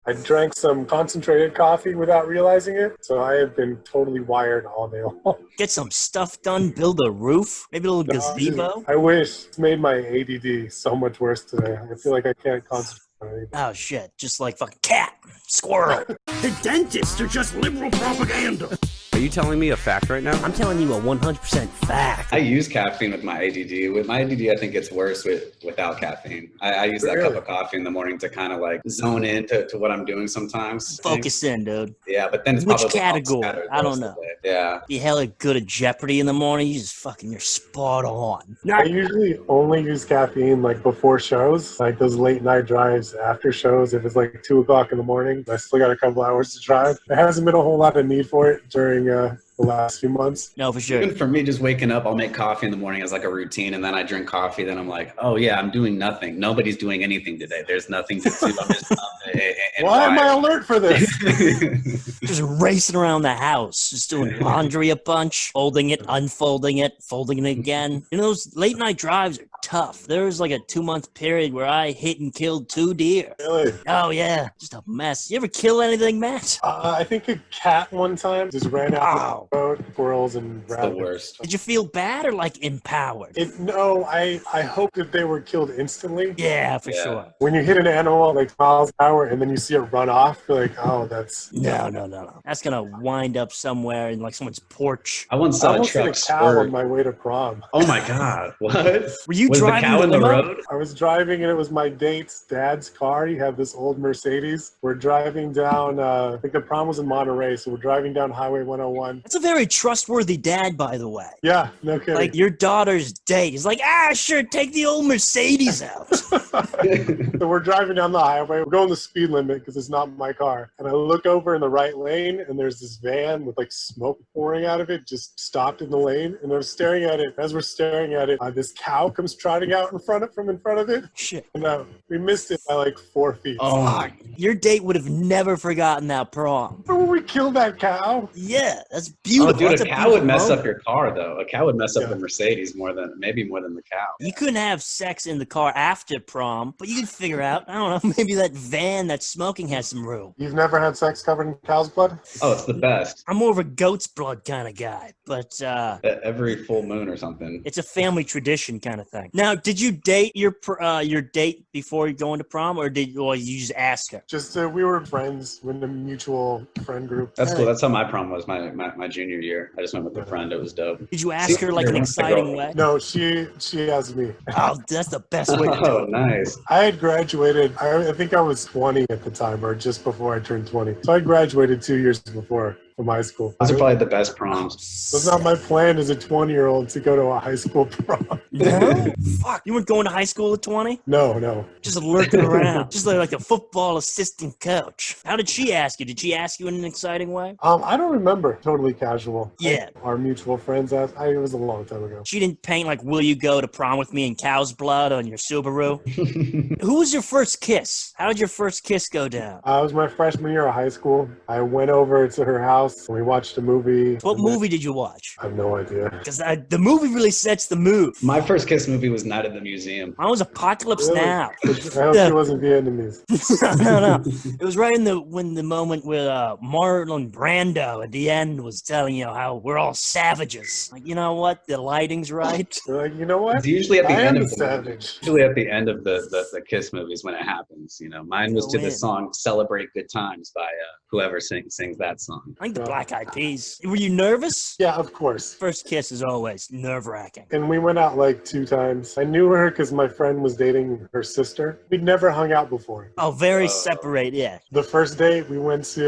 I drank some concentrated coffee without realizing it, so I have been totally wired all day long. Get some stuff done, build a roof, maybe a little gazebo. I wish. It's made my ADD so much worse today. I feel like I can't concentrate on anything. Oh, shit. Just like fucking cat, squirrel. The dentists are just liberal propaganda. Are you telling me a fact right now? I'm telling you a 100% fact. I use caffeine with my ADD. With my ADD, I think it's worse without caffeine. I use that cup of coffee in the morning to kind of like zone in to what I'm doing sometimes. Focus in, dude. Yeah, but then it's Which probably category? I don't know. Yeah. You hella good at Jeopardy in the morning, you're spot on. I usually only use caffeine like before shows, like those late night drives after shows. If it's like 2 o'clock in the morning, I still got a couple hours to drive. There hasn't been a whole lot of need for it during the last few months. No, for sure. Even for me, just waking up, I'll make coffee in the morning as like a routine, and then I drink coffee. Then I'm like, oh yeah, I'm doing nothing. Nobody's doing anything today. There's nothing to do. I'm just Why am I alert for this? Just racing around the house, just doing laundry a bunch, folding it, unfolding it, folding it again. You know, those late night drives are tough. There was like a 2-month period where I hit and killed 2 deer. Really? Oh yeah, just a mess. You ever kill anything, Matt? I think a cat one time just ran out the road, squirrels and rabbits. The worst. Did you feel bad or like empowered? No, I hope that they were killed instantly. Yeah, for sure. When you hit an animal like miles an hour and then you see it run off, you're like, oh, that's... No. That's gonna wind up somewhere in like someone's porch. I once saw a almost hit truck a cow swerve. on my way to prom. Oh my god! What? Were you Was driving the cow in the limo? road? I was driving and it was my date's dad's car. He had this old Mercedes. We're driving down, I think the prom was in Monterey, so we're driving down Highway 101. That's a very trustworthy dad, by the way. Yeah, no kidding. Like your daughter's date. He's like, sure, take the old Mercedes out. So we're driving down the highway. We're going the speed limit because it's not my car. And I look over in the right lane and there's this van with like smoke pouring out of it, just stopped in the lane. And I was staring at it. As we're staring at it, this cow comes trotting out from in front of it. Shit. And we missed it by like 4 feet. Oh, your date would have never forgotten that prom. Remember we killed that cow? Yeah, that's Oh, beautiful. dude, That's a cow would mess moment. up your car, though. A cow would mess up the Mercedes maybe more than the cow. You couldn't have sex in the car after prom, but you could figure out, I don't know, maybe that van that's smoking has some room. You've never had sex covered in cow's blood? Oh, it's the best. I'm more of a goat's blood kind of guy, but Every full moon or something. it's a family tradition kind of thing. Now, did you date your date before you going to prom, or you just ask her? Just we were friends with a mutual friend group. That's cool. That's how my prom was my junior year. I just went with a friend. It was dope. Did you ask her like an exciting way? No, she asked me. Oh, that's the best way to do Oh, it. nice. I had graduated, I think I was 20 at the time, or just before I turned 20. So I graduated 2 years before from high school. Those are probably the best proms. It was not my plan as a 20-year-old to go to a high school prom. No? Fuck, you weren't going to high school at 20? No. Just lurking around, just like a football assistant coach. How did she ask you? Did she ask you in an exciting way? I don't remember. Totally casual. Yeah. Our mutual friends asked. It was a long time ago. She didn't paint like, will you go to prom with me in cow's blood on your Subaru? Who was your first kiss? How did your first kiss go down? It was my freshman year of high school. I went over to her house and we watched a movie. What movie did you watch? I have no idea. Because the movie really sets the mood. My first kiss movie was Night at the Museum. Mine was Apocalypse Really? Now. I hope she wasn't Vietnamese. No. It was right in the moment where Marlon Brando at the end was telling you how we're all savages. Like, you know what? The lighting's right. They're like, you know what? It's usually at the I end am of a the savage. usually at the end of the kiss movies when it happens. You know, mine was to the song "Celebrate Good Times" by whoever sings that song. I think the Black Eyed Peas. Were you nervous? Yeah, of course. First kiss is always nerve-wracking. And we went out like 2 times. I knew her because my friend was dating her sister. We'd never hung out before. Oh, very separate, yeah. The first date, we went to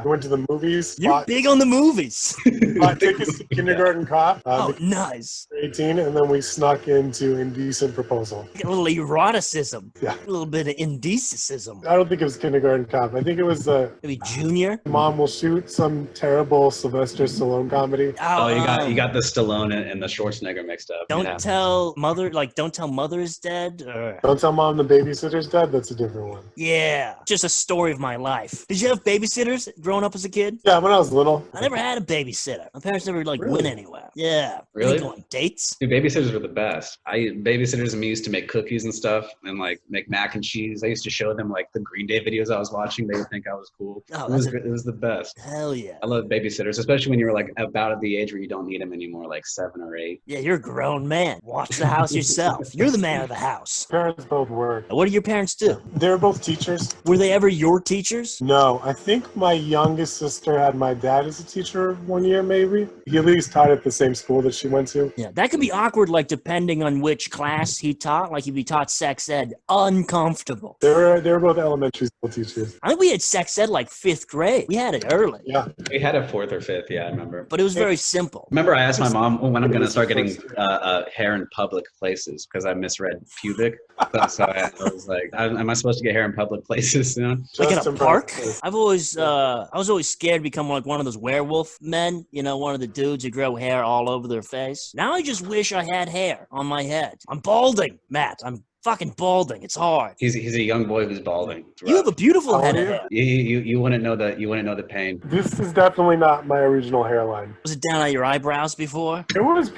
the movies. You're big on the movies. Bought tickets to Kindergarten Cop. Oh, nice. 18, and then we snuck into Indecent Proposal. A little eroticism. Yeah. A little bit of indecentism. I don't think it was Kindergarten Cop. I think it was Maybe Junior? Mom will shoot some terrible Sylvester Stallone comedy. Oh, you got the Stallone and the Schwarzenegger mixed up. Don't tell mother's dead. Or... Don't tell mom the babysitter's dead. That's a different one. Yeah, just a story of my life. Did you have babysitters growing up as a kid? Yeah, when I was little. I never had a babysitter. My parents never went anywhere. Yeah. Really? Didn't go on dates. Dude, babysitters were the best. Babysitters and me used to make cookies and stuff and like make mac and cheese. I used to show them like the Green Day videos I was watching. They would think I was cool. Oh, It was the best. Hell yeah. I love babysitters, especially when you're like about at the age where you don't need them anymore, like 7 or 8. Yeah, you're a grown man. Watch the house yourself. You're the man of the house. Parents both work. What do your parents do? They were both teachers. Were they ever your teachers? No, I think my youngest sister had my dad as a teacher one year, maybe. He at least taught at the same school that she went to. Yeah, that could be awkward, like depending on which class he taught. Like if he taught sex ed, uncomfortable. They were both elementary school teachers. I think we had sex ed like 5th grade. We had it early. Yeah. We had a 4th or 5th, yeah, I remember. But it was very simple. Remember, I asked my mom when I'm going to start getting hair in public places because I misread pubic. So I was like, am I supposed to get hair in public places soon? Like in a park? I was always scared to become like one of those werewolf men, you know, one of the dudes who grow hair all over their face. Now I just wish I had hair on my head. I'm balding, Matt. I'm fucking balding. It's hard. He's a young boy who's balding. You have a beautiful head of hair. You wouldn't know the pain. This is definitely not my original hairline. Was it down at your eyebrows before? It was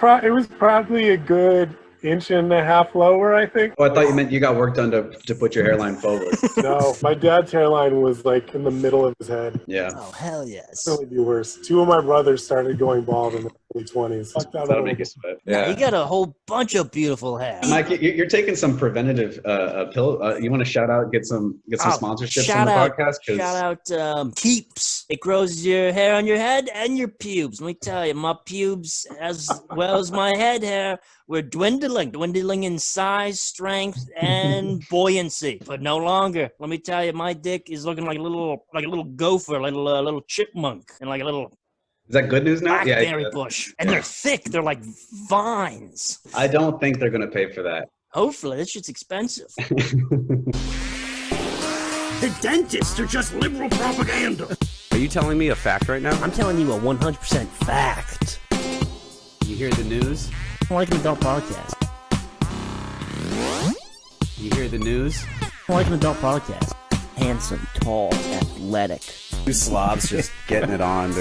probably a good 1.5 inches lower, I think. Oh, I thought you meant you got work done to put your hairline forward. No, my dad's hairline was like in the middle of his head. Yeah. Oh, hell yes. It'd really be worse. 2 of my brothers started going bald in the early 20s. That'll make you sweat. Yeah. You got a whole bunch of beautiful hair. Mike, you're taking some preventative pill. You want to shout out, get some sponsorships on the podcast? Shout out Keeps. It grows your hair on your head and your pubes. Let me tell you, my pubes as well as my head hair were dwindling in size, strength, and buoyancy, but no longer. Let me tell you, my dick is looking like a little gopher, like a little chipmunk, and like a little. Is that good news now? Blackberry bush, and they're thick. They're like vines. I don't think they're gonna pay for that. Hopefully, this shit's expensive. The dentists are just liberal propaganda. Are you telling me a fact right now? I'm telling you a 100% fact. You hear the news? I like an adult podcast. You hear the news? I like an adult podcast. Handsome, tall, athletic. Two slobs just getting it on, dude.